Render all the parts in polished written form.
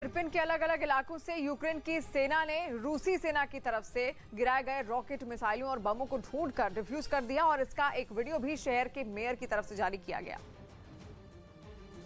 Irpin के अलग अलग इलाकों से यूक्रेन की सेना ने रूसी सेना की तरफ से गिराए गए रॉकेट, मिसाइलों और बमों को ढूंढकर डिफ्यूज कर दिया और इसका एक वीडियो भी शहर के मेयर की तरफ से जारी किया गया।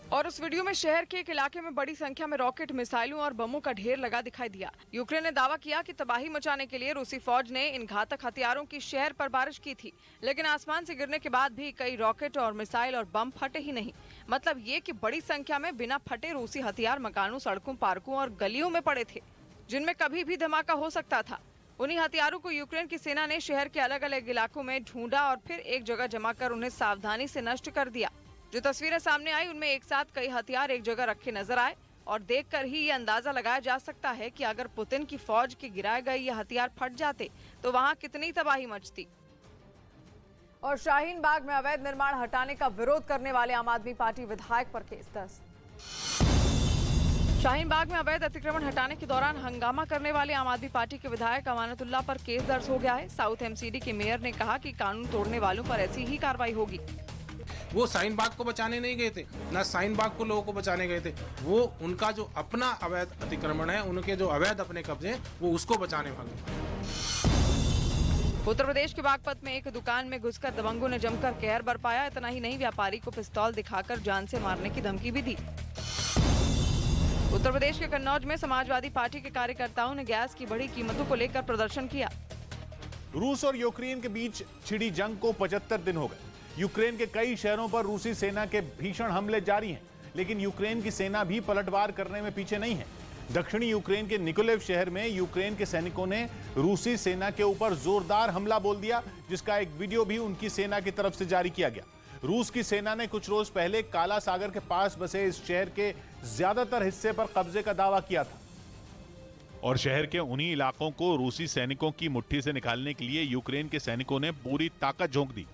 और उस वीडियो में शहर के एक इलाके में बड़ी संख्या में रॉकेट, मिसाइलों और बमों का ढेर लगा दिखाई दिया। यूक्रेन ने दावा किया कि तबाही मचाने के लिए रूसी फौज ने इन घातक हथियारों की शहर पर बारिश की थी, लेकिन आसमान से गिरने के बाद भी कई रॉकेट और मिसाइल और बम फटे ही नहीं। मतलब ये कि बड़ी संख्या में बिना फटे रूसी हथियार मकानों, सड़कों, पार्कों और गलियों में पड़े थे, जिनमें कभी भी धमाका हो सकता था। उन्हीं हथियारों को यूक्रेन की सेना ने शहर के अलग अलग इलाकों में ढूंढा और फिर एक जगह जमा कर उन्हें सावधानी से नष्ट कर दिया। जो तस्वीरें सामने आई उनमें एक साथ कई हथियार एक जगह रखे नजर आए और देखकर ही ये अंदाजा लगाया जा सकता है कि अगर पुतिन की फौज के गिराए गए ये हथियार फट जाते तो वहां कितनी तबाही मचती। और शाहीन बाग में अवैध निर्माण हटाने का विरोध करने वाले आम आदमी पार्टी विधायक पर केस दर्ज। शाहीन बाग में अवैध अतिक्रमण हटाने के दौरान हंगामा करने वाले आम आदमी पार्टी के विधायक अमानतुल्लाह पर केस दर्ज हो गया है। साउथ एमसीडी के मेयर ने कहा कि कानून तोड़ने वालों पर ऐसी ही कार्रवाई होगी। वो शाहीन बाग को बचाने नहीं गए थे, ना शाहीन बाग को लोगों को बचाने गए थे। वो उनका जो अपना अवैध अतिक्रमण है, उनके जो अवैध अपने कब्जे हैं, वो उसको बचाने भागे। उत्तर प्रदेश के बागपत में एक दुकान में घुसकर दबंगों ने जमकर कहर बरपाया। इतना ही नहीं, व्यापारी को पिस्तौल दिखाकर जान से मारने की धमकी भी दी। उत्तर प्रदेश के कन्नौज में समाजवादी पार्टी के कार्यकर्ताओं ने गैस की बढ़ी कीमतों को लेकर प्रदर्शन किया। रूस और यूक्रेन के बीच छिड़ी जंग को 75 दिन हो गए। यूक्रेन के कई शहरों पर रूसी सेना के भीषण हमले जारी हैं, लेकिन यूक्रेन की सेना भी पलटवार करने में पीछे नहीं है। दक्षिणी यूक्रेन के निकोलेव शहर में यूक्रेन के सैनिकों ने रूसी सेना के ऊपर जोरदार हमला बोल दिया, जिसका एक वीडियो भी उनकी सेना की तरफ से जारी किया गया। रूस की सेना ने कुछ रोज पहले काला सागर के पास बसे इस शहर के ज्यादातर हिस्से पर कब्जे का दावा किया था और शहर के उन्हीं इलाकों को रूसी सैनिकों की मुट्ठी से निकालने के लिए यूक्रेन के सैनिकों ने पूरी ताकत झोंक दी।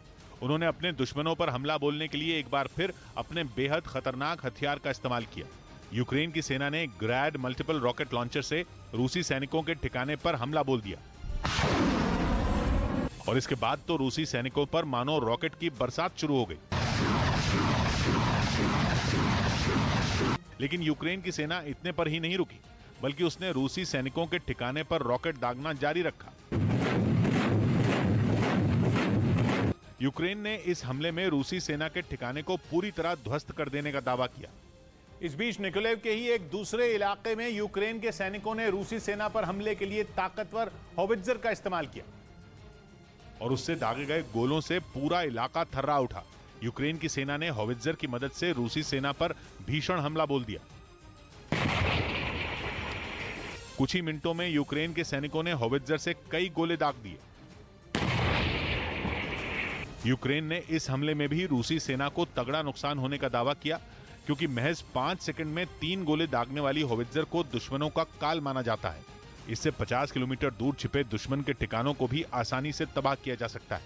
उन्होंने अपने दुश्मनों पर हमला बोलने के लिए एक बार फिर अपने बेहद खतरनाक हथियार का इस्तेमाल किया। यूक्रेन की सेना ने ग्रैड मल्टीपल रॉकेट लॉन्चर से रूसी सैनिकों के ठिकाने पर हमला बोल दिया और इसके बाद तो रूसी सैनिकों पर मानो रॉकेट की बरसात शुरू हो गई। लेकिन यूक्रेन की सेना इतने पर ही नहीं रुकी, बल्कि उसने रूसी सैनिकों के ठिकाने पर रॉकेट दागना जारी रखा। यूक्रेन ने इस हमले में रूसी सेना के ठिकाने को पूरी तरह ध्वस्त कर देने का दावा किया। इस बीच निकोलेव के ही एक दूसरे इलाके में यूक्रेन के सैनिकों ने रूसी सेना पर हमले के लिए ताकतवर होवित्जर का इस्तेमाल किया और उससे दागे गए गोलों से पूरा इलाका थर्रा उठा। यूक्रेन की सेना ने होवित्जर की मदद से रूसी सेना पर भीषण हमला बोल दिया। कुछ ही मिनटों में यूक्रेन के सैनिकों ने होवित्जर से कई गोले दाग दिए। यूक्रेन ने इस हमले में भी रूसी सेना को तगड़ा नुकसान होने का दावा किया, क्योंकि महज 5 सेकंड में 3 गोले दागने वाली होवित्जर को दुश्मनों का काल माना जाता है। इससे 50 किलोमीटर दूर छिपे दुश्मन के ठिकानों को भी आसानी से तबाह किया जा सकता है।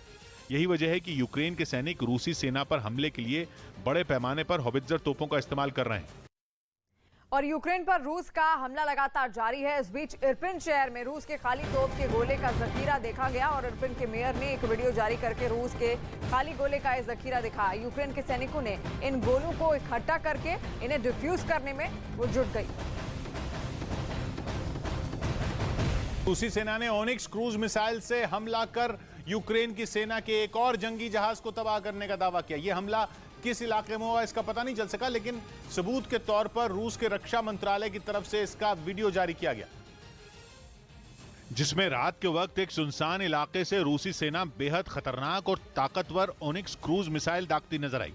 यही वजह है कि यूक्रेन के सैनिक रूसी सेना पर हमले के लिए बड़े पैमाने पर होवित्जर तोपों का इस्तेमाल कर रहे हैं। और यूक्रेन पर रूस का हमला लगातार जारी है। इस बीच इरपिन शहर में रूस के खाली तोप के गोले का जखीरा देखा गया और इरपिन के मेयर ने एक वीडियो जारी करके रूस के खाली गोले का यह जखीरा दिखाया। यूक्रेन के सैनिकों ने इन गोलों को इकट्ठा करके इन्हें डिफ्यूज करने में वो जुट गई। रूसी सेना ने ओनिक्स क्रूज मिसाइल से हमला कर यूक्रेन की सेना के एक और जंगी जहाज को तबाह करने का दावा किया। यह हमला किस इलाके में हुआ इसका पता नहीं चल सका, लेकिन सबूत के तौर पर रूस के रक्षा मंत्रालय की तरफ से इसका वीडियो जारी किया गया, जिसमें रात के वक्त एक सुनसान इलाके से रूसी सेना बेहद खतरनाक और ताकतवर ओनिक्स क्रूज मिसाइल दागती नजर आई।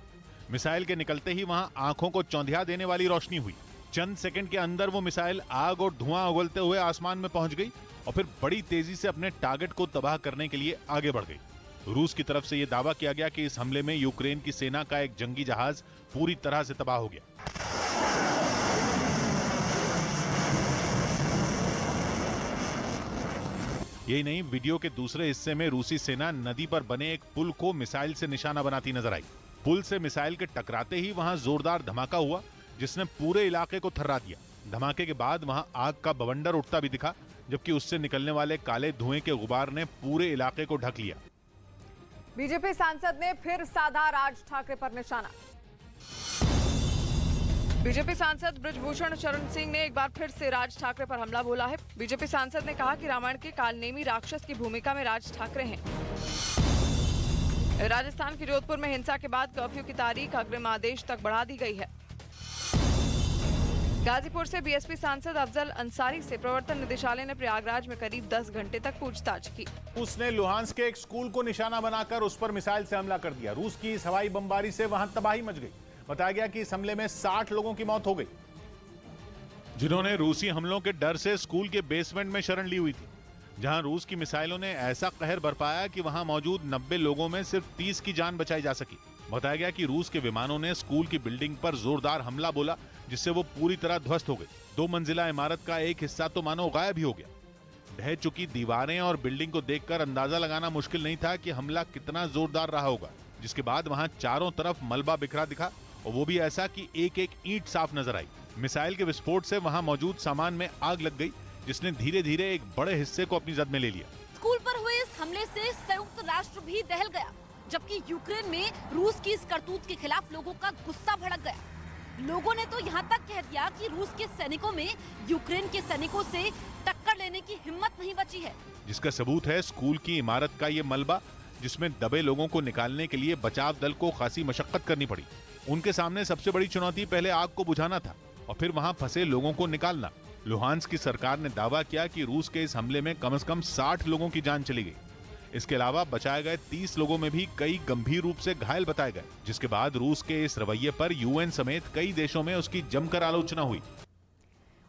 मिसाइल के निकलते ही वहां आंखों को चौंधिया देने वाली रोशनी हुई। चंद सेकंड के अंदर वो मिसाइल आग और धुआं उगलते हुए आसमान में पहुंच गई और फिर बड़ी तेजी से अपने टारगेट को तबाह करने के लिए आगे बढ़ गई। रूस की तरफ से यह दावा किया गया कि इस हमले में यूक्रेन की सेना का एक जंगी जहाज पूरी तरह से तबाह हो गया। यही नहीं, वीडियो के दूसरे हिस्से में रूसी सेना नदी पर बने एक पुल को मिसाइल से निशाना बनाती नजर आई। पुल से मिसाइल के टकराते ही वहां जोरदार धमाका हुआ, जिसने पूरे इलाके को थर्रा दिया। धमाके के बाद वहां आग का बवंडर उठता भी दिखा, जबकि उससे निकलने वाले काले धुएं के गुबार ने पूरे इलाके को ढक लिया। बीजेपी सांसद ने फिर साधा राज ठाकरे पर निशाना। बीजेपी सांसद बृजभूषण शरण सिंह ने एक बार फिर से राज ठाकरे पर हमला बोला है। बीजेपी सांसद ने कहा कि रामायण के कालनेमी राक्षस की भूमिका में राज ठाकरे हैं। राजस्थान के जोधपुर में हिंसा के बाद कर्फ्यू की तारीख अग्रिम आदेश तक बढ़ा दी गई है। गाजीपुर से बीएसपी सांसद अफजल अंसारी से प्रवर्तन निदेशालय ने प्रयागराज में करीब 10 घंटे तक पूछताछ की। उसने लुहांस के एक स्कूल को निशाना बनाकर उस पर मिसाइल से हमला कर दिया। रूस की इस हवाई बमबारी से वहां तबाही मच गई। बताया गया कि इस हमले में 60 लोगों की मौत हो गई, जिन्होंने रूसी हमलों के डर से स्कूल के बेसमेंट में शरण ली हुई थी, जहां रूस की मिसाइलों ने ऐसा कहर बरपाया कि वहां मौजूद 90 लोगों में सिर्फ 30 की जान बचाई जा सकी। बताया गया कि रूस के विमानों ने स्कूल की बिल्डिंग पर जोरदार हमला बोला, जिससे वो पूरी तरह ध्वस्त हो गई। 2 मंजिला इमारत का एक हिस्सा तो मानो गायब ही हो गया। ढह चुकी दीवारें और बिल्डिंग को देखकर अंदाजा लगाना मुश्किल नहीं था कि हमला कितना जोरदार रहा होगा। जिसके बाद वहां चारों तरफ मलबा बिखरा दिखा, और वो भी ऐसा कि एक एक ईंट साफ नजर आई। मिसाइल के विस्फोट से वहां मौजूद सामान में आग लग गई, जिसने धीरे धीरे एक बड़े हिस्से को अपनी जद में ले लिया। स्कूल पर हुए इस हमले से संयुक्त राष्ट्र भी दहल गया, जबकि यूक्रेन में रूस की इस करतूत के खिलाफ लोगों का गुस्सा भड़क गया। लोगों ने तो यहाँ तक कह दिया कि रूस के सैनिकों में यूक्रेन के सैनिकों से टक्कर लेने की हिम्मत नहीं बची है। जिसका सबूत है स्कूल की इमारत का ये मलबा, जिसमें दबे लोगों को निकालने के लिए बचाव दल को खासी मशक्कत करनी पड़ी। उनके सामने सबसे बड़ी चुनौती पहले आग को बुझाना था और फिर वहां फंसे लोगों को निकालना। लुहांस्क की सरकार ने दावा किया कि रूस के इस हमले में कम से कम 60 लोगों की जान चली गई। इसके अलावा बचाए गए 30 लोगों में भी कई गंभीर रूप से घायल बताए गए, जिसके बाद रूस के इस रवैये पर यूएन समेत कई देशों में उसकी जमकर आलोचना हुई।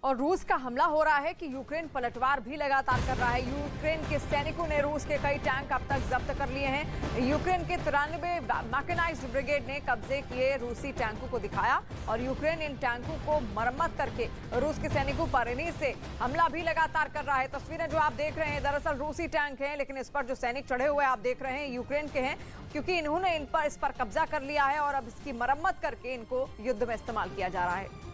और रूस का हमला हो रहा है कि यूक्रेन पलटवार भी लगातार कर रहा है। यूक्रेन के सैनिकों ने रूस के कई टैंक अब तक जब्त कर लिए हैं। यूक्रेन के 93 मैकेनाइज्ड ब्रिगेड ने कब्जे किए रूसी टैंकों को दिखाया और यूक्रेन इन टैंकों को मरम्मत करके रूस के सैनिकों पर इन्हीं से हमला भी लगातार कर रहा है। तस्वीरें जो आप देख रहे हैं दरअसल रूसी टैंक हैं, लेकिन इस पर जो सैनिक चढ़े हुए आप देख रहे हैं यूक्रेन के हैं, क्योंकि इन्होंने इस पर कब्जा कर लिया है और अब इसकी मरम्मत करके इनको युद्ध में इस्तेमाल किया जा रहा है।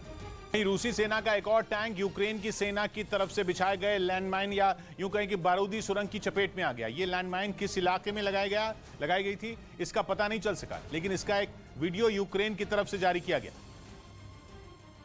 रूसी सेना का एक और टैंक यूक्रेन की सेना की तरफ से बिछाए गए लैंडमाइन या यूं कहें कि बारूदी सुरंग की चपेट में आ गया। ये लैंडमाइन किस इलाके में लगाई गई थी इसका पता नहीं चल सका, लेकिन इसका एक वीडियो यूक्रेन की तरफ से जारी किया गया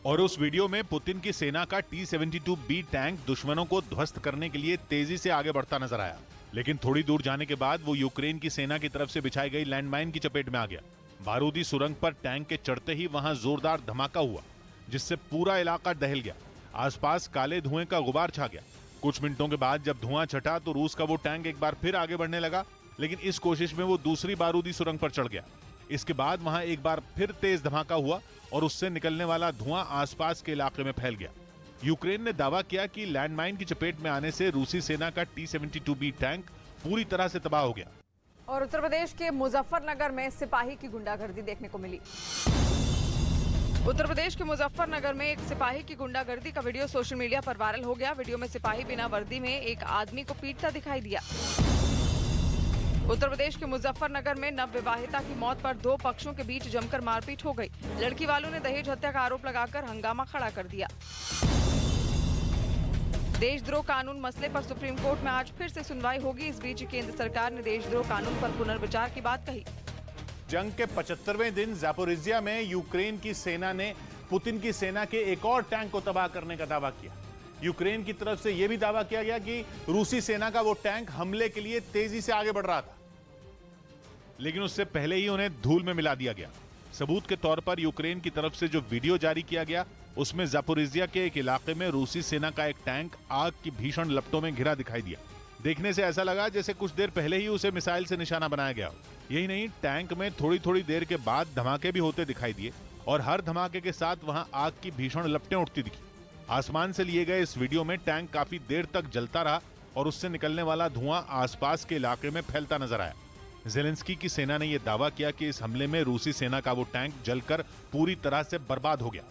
और उस वीडियो में पुतिन की सेना का T-72B टैंक दुश्मनों को ध्वस्त करने के लिए तेजी से आगे बढ़ता नजर आया। लेकिन थोड़ी दूर जाने के बाद वो यूक्रेन की सेना की तरफ से बिछाई गई लैंडमाइन की चपेट में आ गया। बारूदी सुरंग पर टैंक के चढ़ते ही वहां जोरदार धमाका हुआ, जिससे पूरा इलाका दहल गया। आसपास काले धुएं का गुबार छा गया। कुछ मिनटों के बाद जब धुआं छटा तो रूस का वो टैंक एक बार फिर आगे बढ़ने लगा, लेकिन इस कोशिश में वो दूसरी बारूदी सुरंग पर चढ़ गया। इसके बाद वहां एक बार फिर तेज धमाका हुआ और उससे निकलने वाला धुआं आसपास के इलाके में फैल गया। यूक्रेन ने दावा किया कि लैंडमाइन की चपेट में आने से रूसी सेना का T-72B टैंक पूरी तरह से तबाह हो गया। और उत्तर प्रदेश के मुजफ्फरनगर में सिपाही की गुंडागर्दी देखने को मिली। उत्तर प्रदेश के मुजफ्फरनगर में एक सिपाही की गुंडागर्दी का वीडियो सोशल मीडिया पर वायरल हो गया। वीडियो में सिपाही बिना वर्दी में एक आदमी को पीटता दिखाई दिया। उत्तर प्रदेश के मुजफ्फरनगर में नवविवाहिता की मौत पर 2 पक्षों के बीच जमकर मारपीट हो गई। लड़की वालों ने दहेज हत्या का आरोप लगाकर हंगामा खड़ा कर दिया। देशद्रोह कानून मसले पर सुप्रीम कोर्ट में आज फिर से सुनवाई होगी। इस बीच केंद्र सरकार ने देशद्रोह कानून पर पुनर्विचार की बात कही। जंग के 75वें दिन ज़ैपोरिज़िया में यूक्रेन की सेना ने पुतिन की सेना के एक और टैंक को तबाह करने का दावा किया। यूक्रेन की तरफ से यह भी दावा किया गया कि रूसी सेना का वो टैंक हमले के लिए तेजी से आगे बढ़ रहा था, लेकिन उससे पहले ही उन्हें धूल में मिला दिया गया। सबूत के तौर पर यूक्रेन की तरफ से जो वीडियो जारी किया गया, उसमें ज़ैपोरिज़िया के एक इलाके में रूसी सेना का एक टैंक आग की भीषण लपटों में घिरा दिखाई दिया। देखने से ऐसा लगा जैसे कुछ देर पहले ही उसे मिसाइल से निशाना बनाया गया हो। यही नहीं, टैंक में थोड़ी थोड़ी देर के बाद धमाके भी होते दिखाई दिए और हर धमाके के साथ वहां आग की भीषण लपटें उठती दिखी। आसमान से लिए गए इस वीडियो में टैंक काफी देर तक जलता रहा और उससे निकलने वाला धुआं आसपास के इलाके में फैलता नजर आया। ज़ेलेंस्की की सेना ने यह दावा किया कि इस हमले में रूसी सेना का वो टैंक जलकर पूरी तरह से बर्बाद हो गया।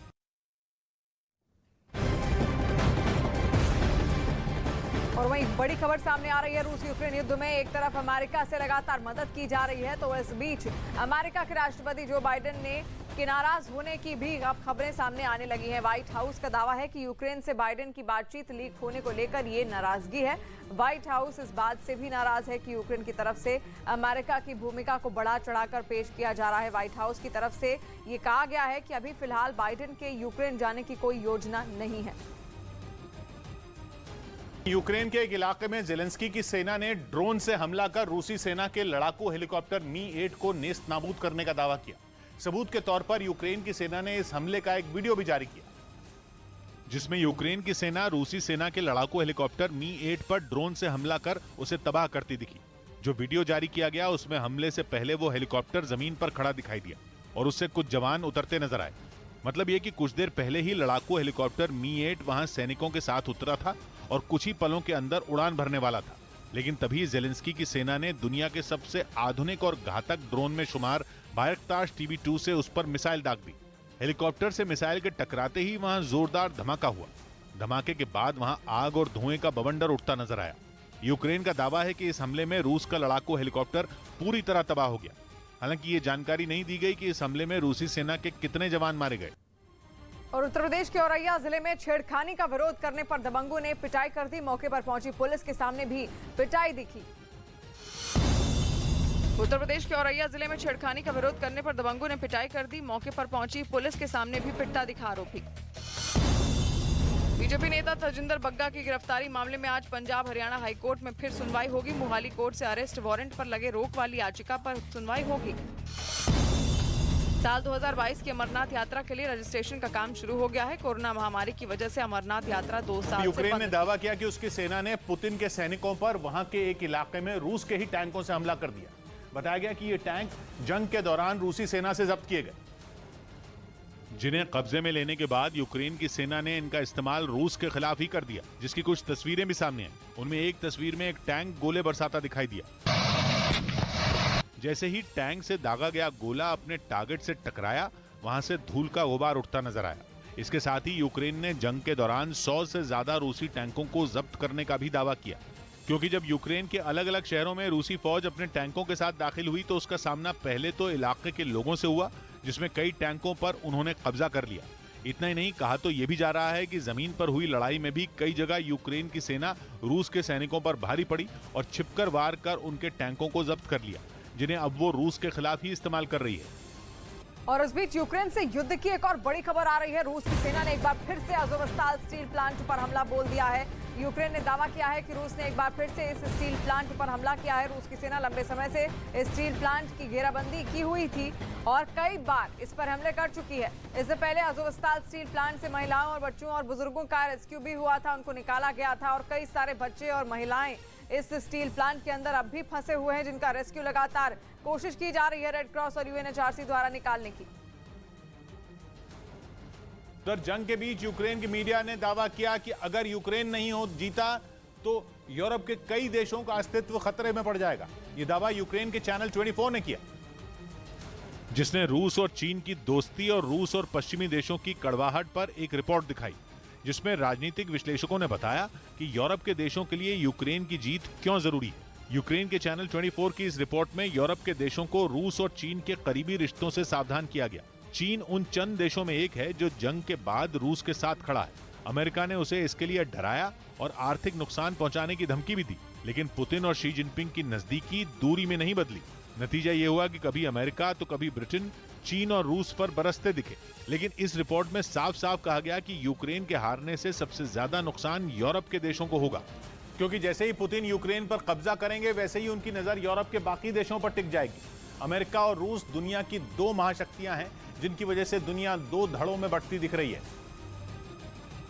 और वहीं बड़ी खबर सामने आ रही है रूस यूक्रेन युद्ध में। एक तरफ अमेरिका से लगातार मदद की जा रही है, तो इस बीच अमेरिका के राष्ट्रपति जो बाइडेन ने के नाराज होने की भी अब खबरें सामने आने लगी हैं। व्हाइट हाउस का दावा है कि यूक्रेन से बाइडेन की बातचीत लीक होने को लेकर ये नाराजगी है। व्हाइट हाउस इस बात से भी नाराज है कि यूक्रेन की तरफ से अमेरिका की भूमिका को बढ़ा चढ़ाकर पेश किया जा रहा है। व्हाइट हाउस की तरफ से ये कहा गया है कि अभी फिलहाल बाइडेन के यूक्रेन जाने की कोई योजना नहीं है। यूक्रेन के एक इलाके में जेलेंस्की की सेना ने ड्रोन से हमला कर रूसी सेना के लड़ाकू हेलीकॉप्टर मी-8 को नेस्त नाबूद करने का दावा किया। सबूत के तौर पर यूक्रेन की सेना ने इस हमले का एक वीडियो भी जारी किया, जिसमें यूक्रेन की सेना रूसी सेना के लड़ाकू हेलीकॉप्टर मी-8 पर ड्रोन से हमला कर उसे तबाह करती दिखी। जो वीडियो जारी किया गया उसमें हमले से पहले वो हेलीकॉप्टर जमीन पर खड़ा दिखाई दिया और उससे कुछ जवान उतरते नजर आए। मतलब ये कि कुछ देर पहले ही लड़ाकू हेलीकॉप्टर मी-8 वहां सैनिकों के साथ उतरा था और कुछ ही पलों के अंदर उड़ान भरने वाला था। लेकिन तभी जेलेंस्की की सेना ने दुनिया के सबसे आधुनिक और घातक ड्रोन में शुमार बायरक्तार TB2 से उस पर मिसाइल दाग दी। हेलीकॉप्टर से मिसाइल के टकराते ही वहां जोरदार धमाका हुआ। धमाके के बाद वहां आग और धुएं का बवंडर उठता नजर आया। यूक्रेन का दावा है कि इस हमले में रूस का लड़ाकू हेलीकॉप्टर पूरी तरह तबाह हो गया। हालांकि ये जानकारी नहीं दी गई कि इस हमले में रूसी सेना के कितने जवान मारे गए। और उत्तर प्रदेश के औरैया जिले में छेड़खानी का विरोध करने पर दबंगों ने पिटाई कर दी। मौके पर पहुंची पुलिस के सामने भी पिटाई दिखी। उत्तर प्रदेश के औरैया जिले में छेड़खानी का विरोध करने पर दबंगों ने पिटाई कर दी। मौके पर पहुंची पुलिस के सामने भी पिटा दिखा आरोपी। बीजेपी नेता तजिंदर बग्गा की गिरफ्तारी मामले में आज पंजाब हरियाणा हाईकोर्ट में फिर सुनवाई होगी। मोहाली कोर्ट से अरेस्ट वारंट पर लगे रोक वाली याचिका पर सुनवाई होगी। साल 2022 की अमरनाथ यात्रा के लिए रजिस्ट्रेशन का काम शुरू हो गया है। कोरोना महामारी की वजह से अमरनाथ यात्रा 2 साल यूक्रेन ने दावा किया कि उसकी सेना ने पुतिन के सैनिकों पर वहां के एक इलाके में रूस के ही टैंकों से हमला कर दिया। बताया गया कि ये टैंक जंग के दौरान रूसी सेना से जब्त किए गए, जिन्हें कब्जे में लेने के बाद यूक्रेन की सेना ने इनका इस्तेमाल रूस के खिलाफ ही कर दिया, जिसकी कुछ तस्वीरें भी सामने आई। उनमें एक तस्वीर में एक टैंक गोले बरसाता दिखाई दिया। जैसे ही टैंक से दागा गया गोला अपने टारगेट से टकराया, वहां से धूल का गुबार उठता नजर आया। इसके साथ ही यूक्रेन ने जंग के दौरान 100 से ज्यादा रूसी टैंकों को जब्त करने का भी दावा किया, क्योंकि जब यूक्रेन के अलग अलग शहरों में रूसी फौज अपने टैंकों के साथ दाखिल हुई तो उसका सामना पहले तो इलाके के लोगों से हुआ, जिसमें कई टैंकों पर उन्होंने कब्जा कर लिया। इतना ही नहीं, कहा तो यह भी जा रहा है कि जमीन पर हुई लड़ाई में भी कई जगह यूक्रेन की सेना रूस के सैनिकों पर भारी पड़ी और छिपकर वार कर उनके टैंकों को जब्त कर लिया, जिन्हें अब वो रूस के खिलाफ ही इस्तेमाल कर रही है। और इस बीच यूक्रेन से युद्ध की एक और बड़ी खबर आ रही है। रूस की सेना ने एक बार फिर से अज़ोवस्ताल स्टील प्लांट पर हमला बोल दिया है। यूक्रेन ने दावा किया है कि रूस ने एक बार फिर से इस स्टील प्लांट पर हमला किया है। रूस की सेना लंबे समय से इस स्टील प्लांट की घेराबंदी की हुई थी और कई बार इस पर हमले कर चुकी है। इससे पहले अज़ोवस्ताल स्टील प्लांट से महिलाओं और बच्चों और बुजुर्गों का रेस्क्यू भी हुआ था, उनको निकाला गया था और कई सारे बच्चे और महिलाएं इस स्टील प्लांट के अंदर अब भी फंसे हुए हैं, जिनका रेस्क्यू लगातार कोशिश की जा रही है रेड क्रॉस और UNHRC द्वारा निकालने की। उधर जंग के बीच यूक्रेन की मीडिया ने दावा किया कि अगर यूक्रेन नहीं हो जीता तो यूरोप के कई देशों का अस्तित्व खतरे में पड़ जाएगा। यह दावा यूक्रेन के चैनल 24 ने किया, जिसने रूस और चीन की दोस्ती और रूस और पश्चिमी देशों की कड़वाहट पर एक रिपोर्ट दिखाई, जिसमें राजनीतिक विश्लेषकों ने बताया कि यूरोप के देशों के लिए यूक्रेन की जीत क्यों जरूरी है। यूक्रेन के चैनल 24 की इस रिपोर्ट में यूरोप के देशों को रूस और चीन के करीबी रिश्तों से सावधान किया गया। चीन उन चंद देशों में एक है जो जंग के बाद रूस के साथ खड़ा है। अमेरिका ने उसे इसके लिए डराया और आर्थिक नुकसान पहुंचाने की धमकी भी दी, लेकिन पुतिन और शी जिनपिंग की नजदीकी दूरी में नहीं बदली। नतीजा ये हुआ कि कभी अमेरिका तो कभी ब्रिटेन चीन और रूस पर बरसते दिखे। लेकिन इस रिपोर्ट में साफ साफ कहा गया कि यूक्रेन के हारने से सबसे ज्यादा नुकसान यूरोप के देशों को होगा, क्योंकि जैसे ही पुतिन यूक्रेन पर कब्जा करेंगे वैसे ही उनकी नजर यूरोप के बाकी देशों पर टिक जाएगी। अमेरिका और रूस दुनिया की 2 महाशक्तियां हैं, जिनकी वजह से दुनिया 2 धड़ों में बढ़ती दिख रही है,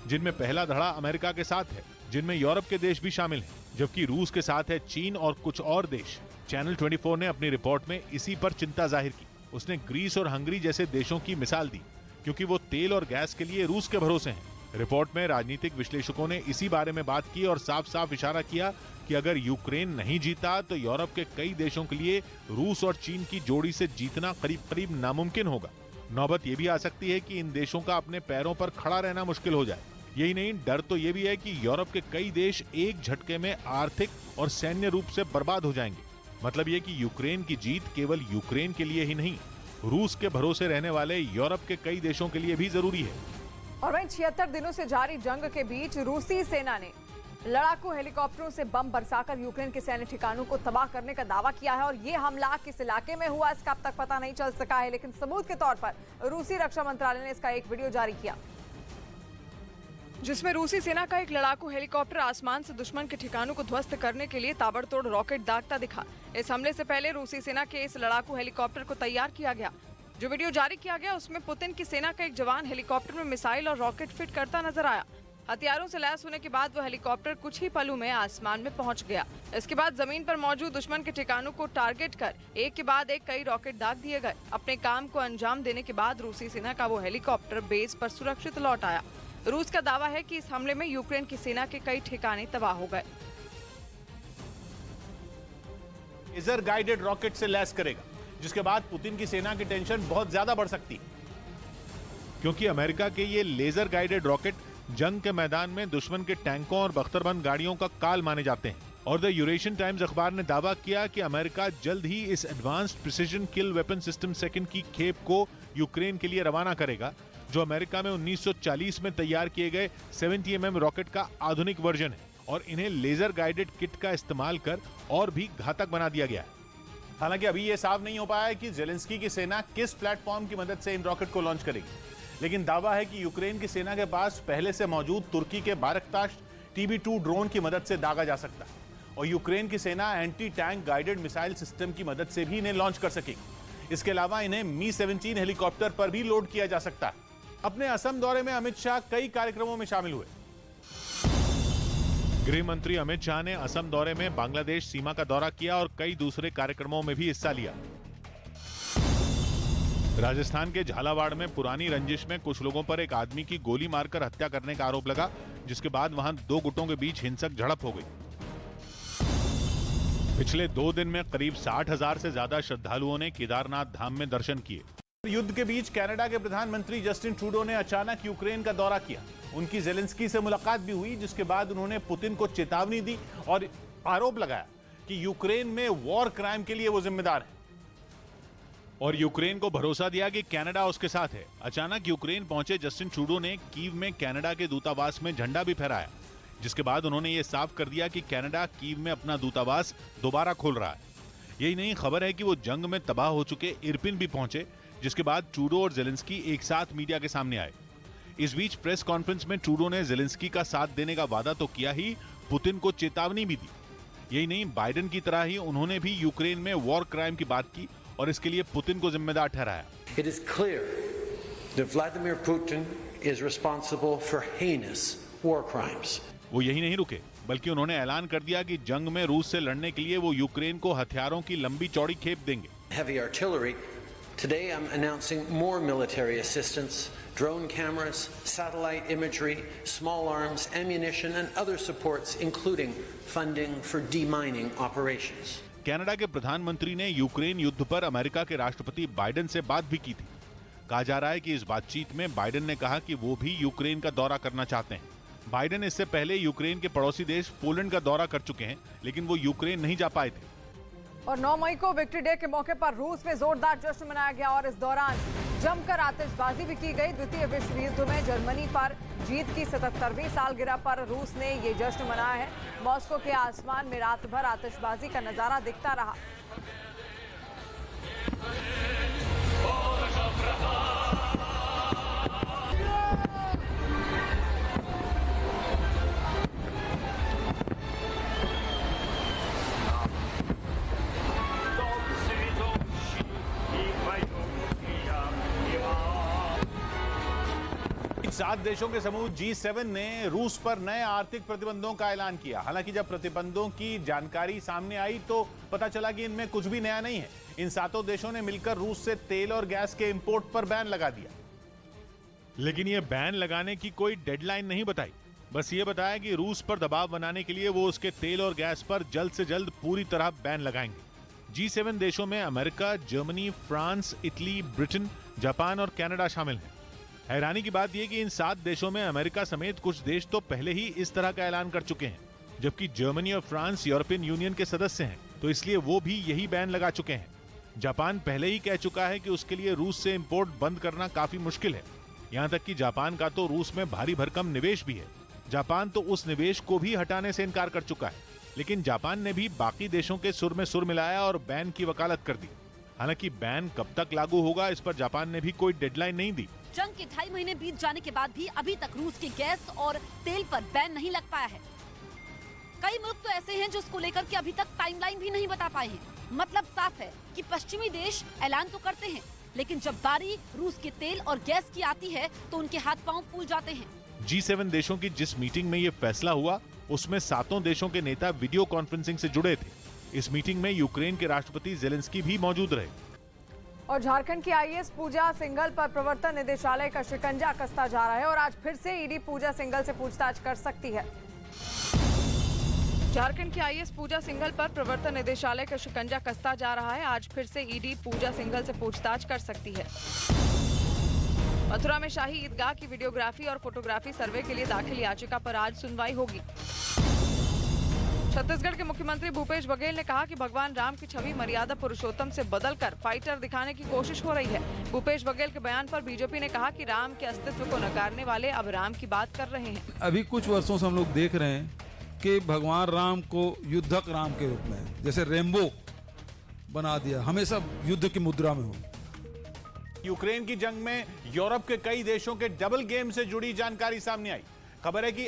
जिनमें पहला धड़ा अमेरिका के साथ है, जिनमें यूरोप के देश भी शामिल हैं, जबकि रूस के साथ है चीन और कुछ और देश। चैनल 24 ने अपनी रिपोर्ट में इसी पर चिंता जाहिर की। उसने ग्रीस और हंगरी जैसे देशों की मिसाल दी, क्योंकि वो तेल और गैस के लिए रूस के भरोसे हैं। रिपोर्ट में राजनीतिक विश्लेषकों ने इसी बारे में बात की और साफ साफ इशारा किया कि अगर यूक्रेन नहीं जीता तो यूरोप के कई देशों के लिए रूस और चीन की जोड़ी से जीतना करीब करीब नामुमकिन होगा। नौबत यह भी आ सकती है कि इन देशों का अपने पैरों पर खड़ा रहना मुश्किल हो जाए। यही नहीं, डर तो यह भी है कि यूरोप के कई देश एक झटके में आर्थिक और सैन्य रूप से बर्बाद हो जाएंगे। मतलब यह कि यूक्रेन की जीत केवल यूक्रेन के लिए ही नहीं, रूस के भरोसे रहने वाले यूरोप के कई देशों के लिए भी जरूरी है। और वहीं 76 दिनों से जारी जंग के बीच रूसी सेना ने लड़ाकू हेलीकॉप्टरों से बम बरसाकर यूक्रेन के सैन्य ठिकानों को तबाह करने का दावा किया है और ये हमला किस इलाके में हुआ इसका अब तक पता नहीं चल सका है, लेकिन सबूत के तौर पर रूसी रक्षा मंत्रालय ने इसका एक वीडियो जारी किया जिसमें रूसी सेना का एक लड़ाकू हेलीकॉप्टर आसमान से दुश्मन के ठिकानों को ध्वस्त करने के लिए ताबड़तोड़ रॉकेट दागता दिखा। इस हमले से पहले रूसी सेना के इस लड़ाकू हेलीकॉप्टर को तैयार किया गया। जो वीडियो जारी किया गया उसमें पुतिन की सेना का एक जवान हेलीकॉप्टर में मिसाइल और रॉकेट फिट करता नजर आया। हथियारों से लैस होने के बाद वो हेलीकॉप्टर कुछ ही पलों में आसमान में पहुंच गया। इसके बाद जमीन पर मौजूद दुश्मन के ठिकानों को टारगेट कर एक के बाद एक कई रॉकेट दाग दिए गए। अपने काम को अंजाम देने के बाद रूसी सेना का वो हेलीकॉप्टर बेस पर सुरक्षित लौट आया। रूस का दावा है कि इस हमले में यूक्रेन की सेना के कई ठिकाने तबाह हो गए। लेजर गाइडेड रॉकेट से लैस करेगा, जिसके बाद पुतिन की सेना की टेंशन बहुत ज्यादा बढ़ सकती है, क्योंकि अमेरिका के ये लेजर गाइडेड रॉकेट जंग के मैदान में दुश्मन के टैंकों और बख्तरबंद गाड़ियों का काल माने जाते हैं। और द यूरेशियन टाइम्स अखबार ने दावा किया कि अमेरिका जल्द ही इस एडवांस्ड प्रिसिजन किल वेपन सिस्टम सेकंड की खेप को यूक्रेन के लिए रवाना करेगा, जो अमेरिका में 1940 में तैयार किए गए 70 mm रॉकेट का आधुनिक वर्जन है। और इन्हें लेजर गाइडेड किट का इस्तेमाल कर और भी घातक बना दिया गया है। हालांकि अभी यह साफ नहीं हो पाया है कि जेलेंस्की की सेना किस प्लेटफॉर्म की मदद से इन रॉकेट को लॉन्च करेगी, लेकिन दावा है कि यूक्रेन की सेना के पास पहले से मौजूद तुर्की के बारकताश TB2 ड्रोन की मदद से दागा जा सकता है और यूक्रेन की सेना anti tank guided missile system की मदद से भी इन्हें लॉन्च कर सकेगी। इसके अलावा इन्हें मी-17 हेलीकॉप्टर पर भी लोड किया जा सकता है। अपने असम दौरे में अमित शाह कई कार्यक्रमों में शामिल हुए। गृह मंत्री अमित शाह ने असम दौरे में बांग्लादेश सीमा का दौरा किया और कई दूसरे कार्यक्रमों में भी हिस्सा लिया। राजस्थान के झालावाड़ में पुरानी रंजिश में कुछ लोगों पर एक आदमी की गोली मारकर हत्या करने का आरोप लगा, जिसके बाद वहां दो गुटों के बीच हिंसक झड़प हो गई। पिछले 2 दिन में करीब 60,000 से ज्यादा श्रद्धालुओं ने केदारनाथ धाम में दर्शन किए। युद्ध के बीच कनाडा के प्रधानमंत्री जस्टिन ट्रूडो ने अचानक यूक्रेन का दौरा किया। उनकी जेलेंस्की से मुलाकात भी हुई, जिसके बाद उन्होंने पुतिन को चेतावनी दी और आरोप लगाया कि यूक्रेन में वॉर क्राइम के लिए वो जिम्मेदार है और यूक्रेन को भरोसा दिया कि कनाडा उसके साथ है। अचानक यूक्रेन पहुंचे जस्टिन ट्रूडो ने कीव में कनाडा के दूतावास में झंडा भी फहराया, जिसके बाद उन्होंने ये साफ कर दिया कि कनाडा कीव में अपना दूतावास दोबारा खोल रहा है। यही नहीं, खबर है कि वो जंग में तबाह हो चुके इरपिन भी पहुंचे, जिसके बाद ट्रूडो और जेलेंस्की एक साथ मीडिया के सामने आए। इस बीच प्रेस कॉन्फ्रेंस में ट्रूडो ने जेलेंस्की का साथ देने का वादा तो किया ही, पुतिन को चेतावनी भी दी। यही नहीं, बाइडेन की तरह ही उन्होंने भी यूक्रेन में वॉर क्राइम की बात की और इसके लिए पुतिन को जिम्मेदार ठहराया। It is clear that Vladimir Putin is responsible for heinous war crimes. वो यही नहीं रुके, बल्कि उन्होंने ऐलान कर दिया कि जंग में रूस से लड़ने के लिए वो यूक्रेन को हथियारों की लंबी चौड़ी खेप देंगे। Heavy artillery. Today I'm announcing more military assistance, drone cameras, satellite imagery, small arms, ammunition and other supports, including funding for demining operations. Canada के प्रधानमंत्री ने यूक्रेन युद्ध पर अमेरिका के राष्ट्रपति बाइडेन से बात भी की थी। कहा जा रहा है कि इस बातचीत में बाइडेन ने कहा कि वो भी यूक्रेन का दौरा करना चाहते हैं। बाइडेन इससे पहले यूक्रेन के पड़ोसी देश पोलैंड का दौरा कर चुके हैं, लेकिन वो यूक्रेन नहीं जा पाए थे। और 9 मई को विक्ट्री डे के मौके पर रूस में जोरदार जश्न मनाया गया और इस दौरान जमकर आतिशबाजी भी की गई। द्वितीय विश्व युद्ध में जर्मनी पर जीत की 77वीं सालगिरह पर रूस ने ये जश्न मनाया है। मॉस्को के आसमान में रात भर आतिशबाजी का नजारा दिखता रहा। सात देशों के समूह G7 ने रूस पर नए आर्थिक प्रतिबंधों का ऐलान किया। हालांकि जब प्रतिबंधों की जानकारी सामने आई तो पता चला कि इनमें कुछ भी नया नहीं है। इन सातों देशों ने मिलकर रूस से तेल और गैस के इंपोर्ट पर बैन लगा दिया, लेकिन यह बैन लगाने की कोई डेडलाइन नहीं बताई। बस ये बताया कि रूस पर दबाव बनाने के लिए वो उसके तेल और गैस पर जल्द से जल्द पूरी तरह बैन लगाएंगे। G7 देशों में America, Germany, France, Italy, Britain, Japan और कनाडा शामिल हैं। हैरानी की बात यह कि इन 7 देशों में अमेरिका समेत कुछ देश तो पहले ही इस तरह का ऐलान कर चुके हैं, जबकि जर्मनी और फ्रांस यूरोपियन यूनियन के सदस्य हैं, तो इसलिए वो भी यही बैन लगा चुके हैं। जापान पहले ही कह चुका है कि उसके लिए रूस से इंपोर्ट बंद करना काफी मुश्किल है। यहाँ तक कि जापान का तो रूस में भारी भरकम निवेश भी है। जापान तो उस निवेश को भी हटाने से इनकार कर चुका है, लेकिन जापान ने भी बाकी देशों के सुर में सुर मिलाया और बैन की वकालत कर दी। हालांकि बैन कब तक लागू होगा, इस पर जापान ने भी कोई डेडलाइन नहीं दी। जंग के 2.5 महीने बीत जाने के बाद भी अभी तक रूस के गैस और तेल पर बैन नहीं लग पाया है। कई मुल्क तो ऐसे हैं जो इसको लेकर के अभी तक टाइमलाइन भी नहीं बता पाए हैं। मतलब साफ है कि पश्चिमी देश ऐलान तो करते हैं, लेकिन जब बारी रूस के तेल और गैस की आती है तो उनके हाथ पांव फूल जाते हैं। G7 देशों की जिस मीटिंग में ये फैसला हुआ, उसमें 7 देशों के नेता वीडियो कॉन्फ्रेंसिंग से जुड़े थे। इस मीटिंग में यूक्रेन के राष्ट्रपति जेलेंस्की भी मौजूद रहे। और झारखंड की आईएएस पूजा सिंघल पर प्रवर्तन निदेशालय का शिकंजा कसता जा रहा है और आज फिर से ईडी पूजा सिंघल से पूछताछ कर सकती है। झारखंड की आईएएस पूजा सिंघल पर प्रवर्तन निदेशालय का शिकंजा कसता जा रहा है। आज फिर से ईडी पूजा सिंघल से पूछताछ कर सकती है। मथुरा में शाही ईदगाह की वीडियोग्राफी और फोटोग्राफी सर्वे के लिए दाखिल याचिका पर आज सुनवाई होगी। छत्तीसगढ़ के मुख्यमंत्री भूपेश बघेल ने कहा कि भगवान राम की छवि मर्यादा पुरुषोत्तम से बदलकर फाइटर दिखाने की कोशिश हो रही है। भूपेश बघेल के बयान पर बीजेपी ने कहा कि राम के अस्तित्व को नकारने वाले अब राम की बात कर रहे हैं। अभी कुछ वर्षों से हम लोग देख रहे हैं कि भगवान राम को युद्धक राम के रूप में, जैसे रेम्बो बना दिया, हमेशा युद्ध की मुद्रा में हो। यूक्रेन की जंग में यूरोप के कई देशों के डबल गेम से जुड़ी जानकारी सामने आई। खबर है कि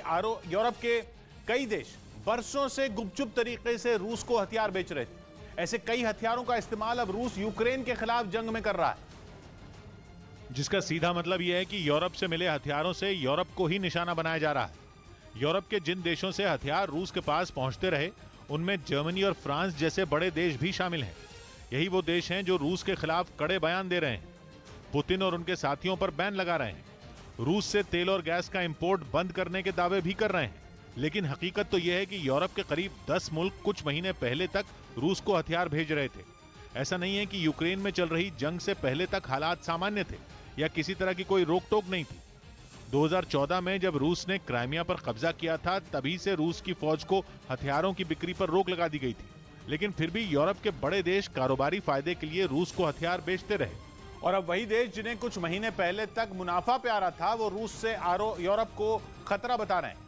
यूरोप के कई देश बरसों से गुपचुप तरीके से रूस को हथियार बेच रहे थे। ऐसे कई हथियारों का इस्तेमाल अब रूस यूक्रेन के खिलाफ जंग में कर रहा है, जिसका सीधा मतलब यह है कि यूरोप से मिले हथियारों से यूरोप को ही निशाना बनाया जा रहा है। यूरोप के जिन देशों से हथियार रूस के पास पहुंचते रहे, उनमें जर्मनी और फ्रांस जैसे बड़े देश भी शामिल हैं। यही वो देश हैं जो रूस के खिलाफ कड़े बयान दे रहे हैं, पुतिन और उनके साथियों पर बैन लगा रहे हैं, रूस से तेल और गैस का इंपोर्ट बंद करने के दावे भी कर रहे हैं। लेकिन हकीकत तो यह है कि यूरोप के करीब 10 मुल्क कुछ महीने पहले तक रूस को हथियार भेज रहे थे। ऐसा नहीं है कि यूक्रेन में चल रही जंग से पहले तक हालात सामान्य थे या किसी तरह की कोई रोक टोक नहीं थी। 2014 में जब रूस ने क्राइमिया पर कब्जा किया था, तभी से रूस की फौज को हथियारों की बिक्री पर रोक लगा दी गई थी। लेकिन फिर भी यूरोप के बड़े देश कारोबारी फायदे के लिए रूस को हथियार बेचते रहे। और अब वही देश जिन्हें कुछ महीने पहले तक मुनाफा प्यारा था, वो रूस से यूरोप को खतरा बता रहे हैं।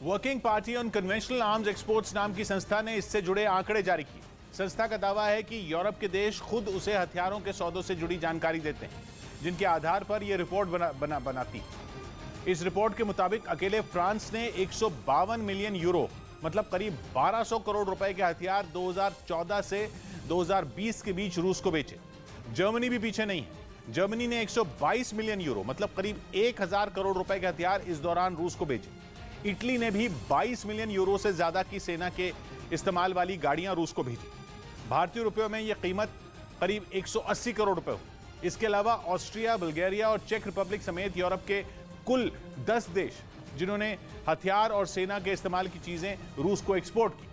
Working party on conventional arms exports नाम की संस्था ने इससे जुड़े आंकड़े जारी किए। संस्था का दावा है कि यूरोप के देश खुद उसे हथियारों के सौदों से जुड़ी जानकारी देते हैं, जिनके आधार पर यह रिपोर्ट बनाती है। इस रिपोर्ट के मुताबिक अकेले फ्रांस ने 152 मिलियन यूरो, मतलब करीब 1200 करोड़ रुपए के हथियार 2014 से 2020 के बीच रूस को बेचे। जर्मनी भी पीछे नहीं है। जर्मनी ने 122 मिलियन यूरो, मतलब करीब 1000 करोड़ रुपए के हथियार इस दौरान रूस को बेचे। इटली ने भी 22 मिलियन यूरो से ज्यादा की सेना के इस्तेमाल वाली गाड़ियां रूस को भेजी। भारतीय रुपयों में यह कीमत करीब 180 करोड़ रुपए हुई। इसके अलावा ऑस्ट्रिया, बुल्गारिया और चेक रिपब्लिक समेत यूरोप के कुल 10 देश जिन्होंने हथियार और सेना के इस्तेमाल की चीजें रूस को एक्सपोर्ट की।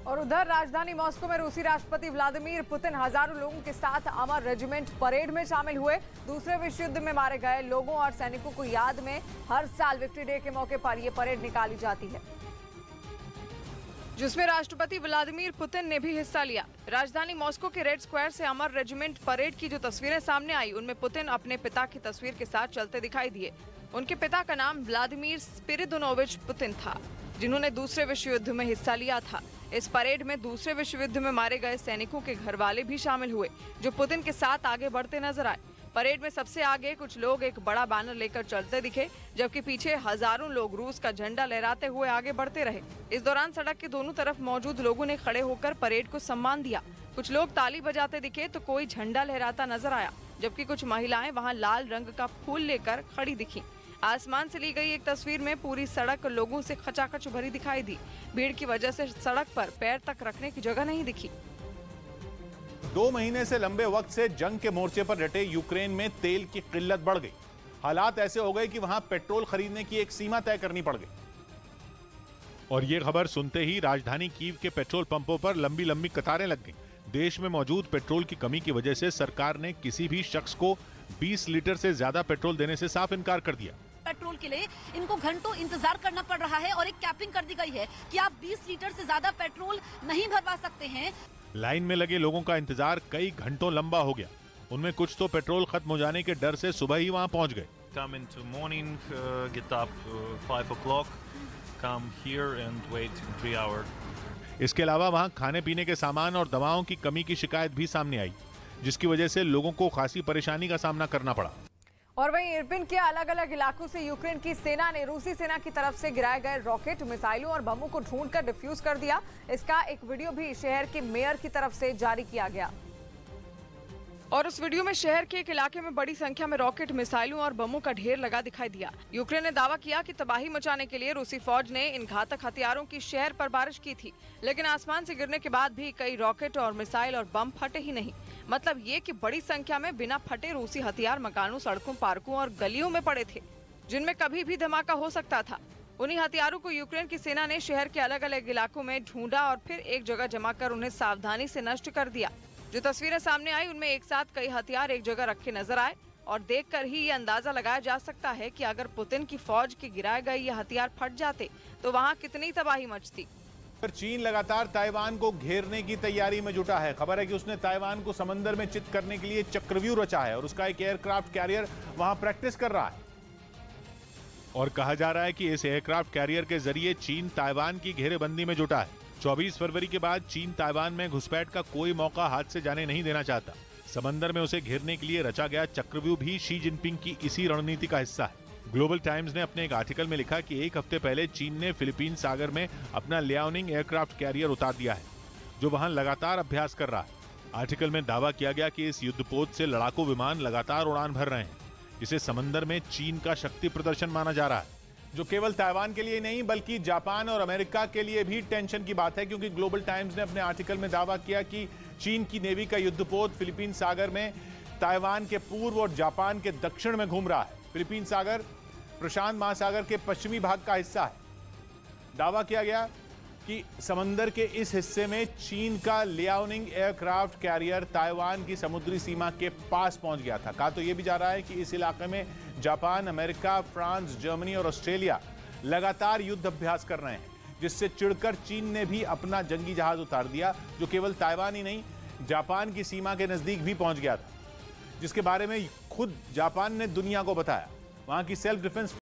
और उधर राजधानी मॉस्को में रूसी राष्ट्रपति व्लादिमीर पुतिन हजारों लोगों के साथ अमर रेजिमेंट परेड में शामिल हुए। दूसरे विश्व युद्ध में मारे गए लोगों और सैनिकों को याद में हर साल विक्ट्री डे के मौके पर यह परेड निकाली जाती है, जिसमें राष्ट्रपति व्लादिमीर पुतिन ने भी हिस्सा लिया। राजधानी मॉस्को के रेड स्क्वायर से अमर रेजिमेंट परेड की जो तस्वीरें सामने आई, उनमें पुतिन अपने पिता की तस्वीर के साथ चलते दिखाई दिए। उनके पिता का नाम व्लादिमीर स्पिरिदोनोविच पुतिन था, जिन्होंने दूसरे विश्व युद्ध में हिस्सा लिया था। इस परेड में दूसरे विश्व युद्ध में मारे गए सैनिकों के घर वाले भी शामिल हुए, जो पुतिन के साथ आगे बढ़ते नजर आए। परेड में सबसे आगे कुछ लोग एक बड़ा बैनर लेकर चलते दिखे, जबकि पीछे हजारों लोग रूस का झंडा लहराते हुए आगे बढ़ते रहे। इस दौरान सड़क के दोनों तरफ मौजूद लोगों ने खड़े होकर परेड को सम्मान दिया। कुछ लोग ताली बजाते दिखे तो कोई झंडा लहराता नजर आया, जबकि कुछ महिलाएं वहां लाल रंग का फूल लेकर खड़ी दिखी। आसमान से ली गई एक तस्वीर में पूरी सड़क लोगों से खचाखच भरी दिखाई दी। भीड़ की वजह से सड़क पर पैर तक रखने की जगह नहीं दिखी। 2 महीने से लंबे वक्त से जंग के मोर्चे पर डटे यूक्रेन में तेल की किल्लत बढ़ गई। हालात ऐसे हो गए कि वहां पेट्रोल खरीदने की एक सीमा तय करनी पड़ गई। और ये खबर सुनते ही राजधानी कीव के पेट्रोल पंपों पर लंबी लंबी कतारें लग गईं। देश में मौजूद पेट्रोल की कमी की वजह से सरकार ने किसी भी शख्स को 20 लीटर से ज्यादा पेट्रोल देने से साफ इनकार कर दिया। पेट्रोल के लिए इनको घंटों इंतजार करना पड़ रहा है और एक कैपिंग कर दी गई है कि आप 20 लीटर से ज्यादा पेट्रोल नहीं भरवा सकते हैं। लाइन में लगे लोगों का इंतजार कई घंटों लंबा हो गया। उनमें कुछ तो पेट्रोल खत्म हो जाने के डर से सुबह ही वहां पहुंच गए। Come into morning, get up 5 o'clock, come here and wait 3 hours. इसके अलावा वहां खाने पीने के सामान और दवाओं की कमी की शिकायत भी सामने आई, जिसकी वजह से लोगों को खासी परेशानी का सामना करना पड़ा। और वहीं इरपिन के अलग अलग इलाकों से यूक्रेन की सेना ने रूसी सेना की तरफ से गिराए गए रॉकेट, मिसाइलों और बमों को ढूंढकर डिफ्यूज कर दिया। इसका एक वीडियो भी शहर के मेयर की तरफ से जारी किया गया और उस वीडियो में शहर के एक इलाके में बड़ी संख्या में रॉकेट, मिसाइलों और बमों का ढेर लगा दिखाई दिया। यूक्रेन ने दावा किया कि तबाही मचाने के लिए रूसी फौज ने इन घातक हथियारों की शहर पर बारिश की थी, लेकिन आसमान से गिरने के बाद भी कई रॉकेट और मिसाइल और बम फटे ही नहीं। मतलब ये कि बड़ी संख्या में बिना फटे रूसी हथियार मकानों, सड़कों, पार्कों और गलियों में पड़े थे, जिनमें कभी भी धमाका हो सकता था। उन्हीं हथियारों को यूक्रेन की सेना ने शहर के अलग अलग इलाकों में ढूंढा और फिर एक जगह जमा कर उन्हें सावधानी से नष्ट कर दिया। जो तस्वीरें सामने आई उनमें एक साथ कई हथियार एक जगह रखे नजर आए और देखकर ही ये अंदाजा लगाया जा सकता है कि अगर पुतिन की फौज के गिराए गए ये हथियार फट जाते तो वहाँ कितनी तबाही मचती। चीन लगातार ताइवान को घेरने की तैयारी में जुटा है। खबर है कि उसने ताइवान को समंदर में चित करने के लिए चक्रव्यूह रचा है और उसका एक एयरक्राफ्ट कैरियर वहां प्रैक्टिस कर रहा है। और कहा जा रहा है कि इस एयरक्राफ्ट कैरियर के जरिए चीन ताइवान की घेरेबंदी में जुटा है। 24 फरवरी के बाद चीन ताइवान में घुसपैठ का कोई मौका हाथ से जाने नहीं देना चाहता। समंदर में उसे घेरने के लिए रचा गया चक्रव्यूह भी शी जिनपिंग की इसी रणनीति का हिस्सा है। ग्लोबल टाइम्स ने अपने एक आर्टिकल में लिखा कि एक हफ्ते पहले चीन ने फिलीपीन सागर में अपना लियाओनिंग एयरक्राफ्ट कैरियर उतार दिया है, जो वहां लगातार अभ्यास कर रहा है। आर्टिकल में दावा किया गया कि इस युद्धपोत से लड़ाकू विमान लगातार उड़ान भर रहे हैं, जिसे समंदर में चीन का शक्ति प्रदर्शन माना जा रहा है, जो केवल ताइवान के लिए नहीं बल्कि जापान और अमेरिका के लिए भी टेंशन की बात है, क्योंकि ग्लोबल टाइम्स ने अपने आर्टिकल में दावा किया कि चीन की नेवी का युद्धपोत फिलीपीन सागर में ताइवान के पूर्व और जापान के दक्षिण में घूम रहा है। फिलीपीन सागर प्रशांत महासागर के पश्चिमी भाग का हिस्सा है। दावा किया गया कि समंदर के इस हिस्से में चीन का लियाओनिंग एयरक्राफ्ट कैरियर ताइवान की समुद्री सीमा के पास पहुंच गया था। कहा तो यह भी जा रहा है कि इस इलाके में जापान, अमेरिका, फ्रांस, जर्मनी और ऑस्ट्रेलिया लगातार युद्ध अभ्यास कर रहे हैं, जिससे चिढ़कर चीन ने भी अपना जंगी जहाज उतार दिया, जो केवल ताइवान ही नहीं जापान की सीमा के नजदीक भी पहुंच गया था, जिसके बारे में खुद जापान ने दुनिया को बताया। वहां की सेल्फ डिफेंस